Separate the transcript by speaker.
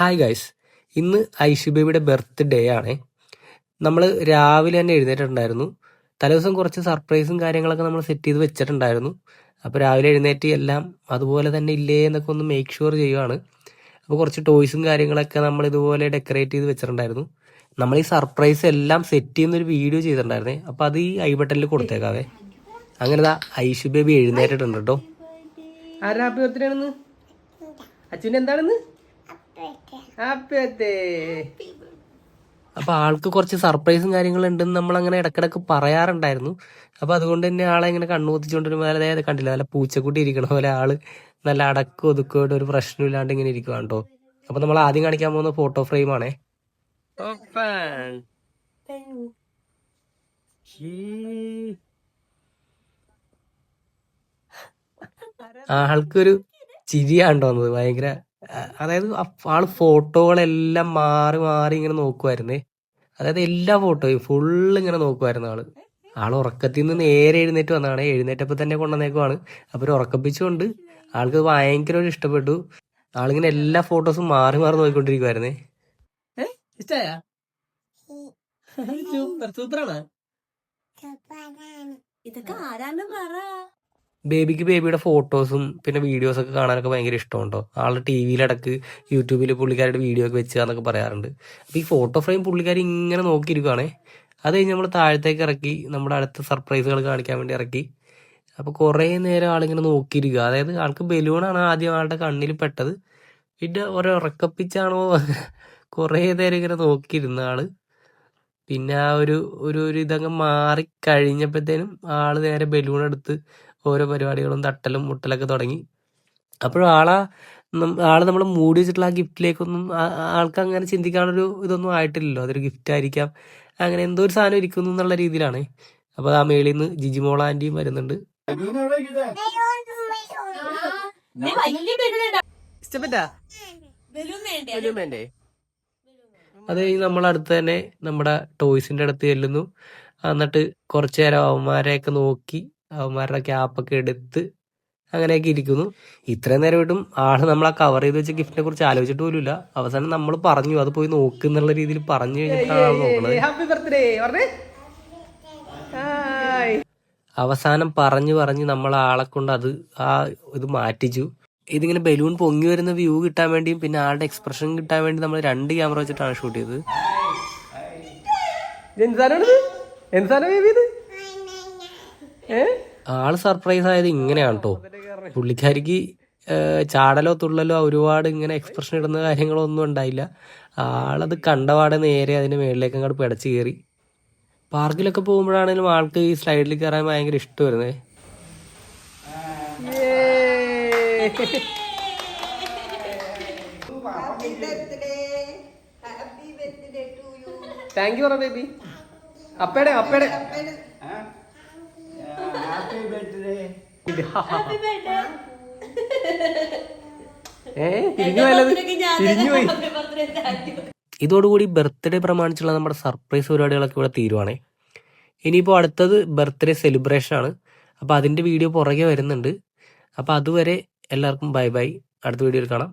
Speaker 1: Hi guys, ഇന്ന് ഐഷു ബേബിയുടെ birthday ആണ്. നമ്മൾ രാവിലെ തന്നെ എഴുന്നേറ്റിട്ടുണ്ടായിരുന്നു. തലേദിവസം കുറച്ച് സർപ്രൈസും കാര്യങ്ങളൊക്കെ നമ്മൾ സെറ്റ് ചെയ്ത് വെച്ചിട്ടുണ്ടായിരുന്നു. അപ്പോൾ രാവിലെ എഴുന്നേറ്റ് എല്ലാം അതുപോലെ തന്നെ ഇല്ലേ എന്നൊക്കെ ഒന്ന് മേക്ക് ഷുവർ ചെയ്യുവാണ്. അപ്പോൾ കുറച്ച് ടോയ്സും കാര്യങ്ങളൊക്കെ നമ്മൾ ഇതുപോലെ ഡെക്കറേറ്റ് ചെയ്ത് വെച്ചിട്ടുണ്ടായിരുന്നു. നമ്മൾ ഈ സർപ്രൈസ് എല്ലാം സെറ്റ് ചെയ്യുന്നൊരു വീഡിയോ ചെയ്തിട്ടുണ്ടായിരുന്നേ. അപ്പോൾ അത് ഈ ഐ ബട്ടണിൽ കൊടുത്തേക്കാവേ. അങ്ങനെ ഐഷു ബേബി എഴുന്നേറ്റിട്ടുണ്ട് കേട്ടോ. ആരുടെ ഹാപ്പി ബർത്ത്ഡേ ആണെന്ന്? അച്ഛൻ്റെ എന്താണെന്ന്? അപ്പൊ ആൾക്ക് കുറച്ച് സർപ്രൈസും കാര്യങ്ങളും ഉണ്ടെന്ന് നമ്മൾ അങ്ങനെ ഇടക്കിടക്ക് പറയാറുണ്ടായിരുന്നു. അപ്പൊ അതുകൊണ്ട് തന്നെ ആളെ ഇങ്ങനെ കണ്ണുകുത്തിച്ചോണ്ടിരുമ്പോൾ അതായത് കണ്ടില്ല, നല്ല പൂച്ചക്കുട്ടി ഇരിക്കണ പോലെ ആള് നല്ല അടക്കം ഒതുക്കോട്ട് ഒരു പ്രശ്നമില്ലാണ്ട് ഇങ്ങനെ ഇരിക്കുവാണ് കേട്ടോ. അപ്പൊ നമ്മൾ ആദ്യം കാണിക്കാൻ പോകുന്ന ഫോട്ടോ ഫ്രെയിം ആണേ. ആൾക്കൊരു ചിരിയാണ്ടോ വന്നത്, ഭയങ്കര. അതായത് ആള് ഫോട്ടോകളെല്ലാം മാറി മാറി ഇങ്ങനെ നോക്കുമായിരുന്നേ. അതായത് എല്ലാ ഫോട്ടോയും ഫുള്ള് ഇങ്ങനെ നോക്കുമായിരുന്നു ആള് ഉറക്കത്തിൽ നിന്ന് നേരെ എഴുന്നേറ്റ് വന്നതാണ്. എഴുന്നേറ്റപ്പോൾ തന്നെ കൊണ്ടുവന്നേക്കുവാണ്. അപ്പൊ ഒരു ഉറക്കപ്പിച്ചുകൊണ്ട് ആൾക്ക് ഭയങ്കര ഒരു ഇഷ്ടപ്പെട്ടു. ആളിങ്ങനെ എല്ലാ ഫോട്ടോസും മാറി മാറി നോക്കിക്കൊണ്ടിരിക്കുവായിരുന്നേ.
Speaker 2: ഇതൊക്കെ ആരാണ് പറ.
Speaker 1: ബേബിക്ക് ബേബിയുടെ ഫോട്ടോസും പിന്നെ വീഡിയോസൊക്കെ കാണാനൊക്കെ ഭയങ്കര ഇഷ്ടമുണ്ടോ. ആള് ടി വിയിലടക്ക് യൂട്യൂബിൽ പുള്ളിക്കാരുടെ വീഡിയോ ഒക്കെ വെച്ച് എന്നൊക്കെ പറയാറുണ്ട്. അപ്പൊ ഈ ഫോട്ടോ ഫ്രെയിം പുള്ളിക്കാരി ഇങ്ങനെ നോക്കിയിരിക്കുവാണേ. അത് കഴിഞ്ഞ് നമ്മൾ താഴത്തേക്ക് ഇറക്കി നമ്മുടെ അടുത്ത സർപ്രൈസുകൾ കാണിക്കാൻ വേണ്ടി ഇറക്കി. അപ്പൊ കുറെ നേരം ആളിങ്ങനെ നോക്കിയിരിക്കുക. അതായത് ആൾക്ക് ബലൂണാണ് ആദ്യം ആളുടെ കണ്ണിൽ പെട്ടത്. പിന്നെ ഓരോ ഉറക്കപ്പിച്ചാണോ കുറെ നേരം ഇങ്ങനെ നോക്കിയിരുന്ന ആള്. പിന്നെ ആ ഒരു ഒരു ഇതങ്ങ് മാറി കഴിഞ്ഞപ്പോഴത്തേനും ആള് നേരെ ബലൂൺ എടുത്ത് ഓരോ പരിപാടികളും തട്ടലും മുട്ടലൊക്കെ തുടങ്ങി. അപ്പോഴും ആള് നമ്മൾ മൂടി വെച്ചിട്ടുള്ള ആ ഗിഫ്റ്റിലേക്കൊന്നും ആൾക്ക് അങ്ങനെ ചിന്തിക്കാനൊരു ഇതൊന്നും ആയിട്ടില്ലല്ലോ. അതൊരു ഗിഫ്റ്റ് ആയിരിക്കാം, അങ്ങനെ എന്തോ ഒരു സാധനം ഇരിക്കുന്നു എന്നുള്ള രീതിയിലാണ്. അപ്പൊ ആ മേളിൽ നിന്ന് ജിജിമോൾ ആന്റിയും വരുന്നുണ്ട്. അത് കഴിഞ്ഞ് നമ്മൾ അടുത്ത് തന്നെ നമ്മുടെ ടോയ്സിന്റെ അടുത്ത് ചെല്ലുന്നു. എന്നിട്ട് കുറച്ചു നേരം അവന്മാരെയൊക്കെ നോക്കി അവന്മാരുടെ ക്യാപ്പൊക്കെ എടുത്ത് അങ്ങനെയൊക്കെ ഇരിക്കുന്നു. ഇത്രയും നേരമായിട്ടും ആള് നമ്മളാ കവർ ചെയ്ത് വെച്ച ഗിഫ്റ്റിനെ കുറിച്ച് ആലോചിച്ചിട്ട് പോലുമില്ല. അവസാനം നമ്മൾ പറഞ്ഞു അത് പോയി നോക്കുന്നുള്ള രീതിയിൽ പറഞ്ഞു കഴിഞ്ഞിട്ടാണ് ആൾ നോക്കുന്നത്. അവസാനം പറഞ്ഞ് നമ്മൾ ആളെ കൊണ്ട് ആ ഇത് മാറ്റിച്ചു. ഇതിങ്ങനെ ബലൂൺ പൊങ്ങി വരുന്ന വ്യൂ കിട്ടാൻ വേണ്ടിയും പിന്നെ ആളുടെ എക്സ്പ്രഷൻ കിട്ടാൻ വേണ്ടി നമ്മൾ 2 ക്യാമറ വെച്ചിട്ടാണ് ഷൂട്ട് ചെയ്തത്. ആള് സർപ്രൈസ് ആയത് ഇങ്ങനെയാണ് കേട്ടോ. പുള്ളിക്കാരിക്ക് ചാടലോ തുള്ളലോ ഒരുപാട് ഇങ്ങനെ എക്സ്പ്രഷൻ ഇടുന്ന കാര്യങ്ങളോ ഒന്നും ഉണ്ടായില്ല. ആളത് കണ്ടപാടെ നേരെ അതിന്റെ മേളിലേക്ക് അങ്ങോട്ട് പിടച്ച് കയറി. പാർക്കിലൊക്കെ പോകുമ്പോഴാണെങ്കിലും ആൾക്ക് ഈ സ്ലൈഡിൽ കയറാൻ ഭയങ്കര ഇഷ്ടം വരുന്നേ. Thank you baby. അപ്പയുടെ ഇതോടുകൂടി ബർത്ത്ഡേ പ്രമാണിച്ചുള്ള നമ്മുടെ സർപ്രൈസ് പരിപാടികളൊക്കെ ഇവിടെ തീരുവാണേ. ഇനിയിപ്പോൾ അടുത്തത് ബർത്ത്ഡേ സെലിബ്രേഷൻ ആണ്. അപ്പോൾ അതിന്റെ വീഡിയോ പുറകെ വരുന്നുണ്ട്. അപ്പോൾ അതുവരെ എല്ലാവർക്കും ബൈ ബൈ. അടുത്ത വീഡിയോയിൽ കാണാം.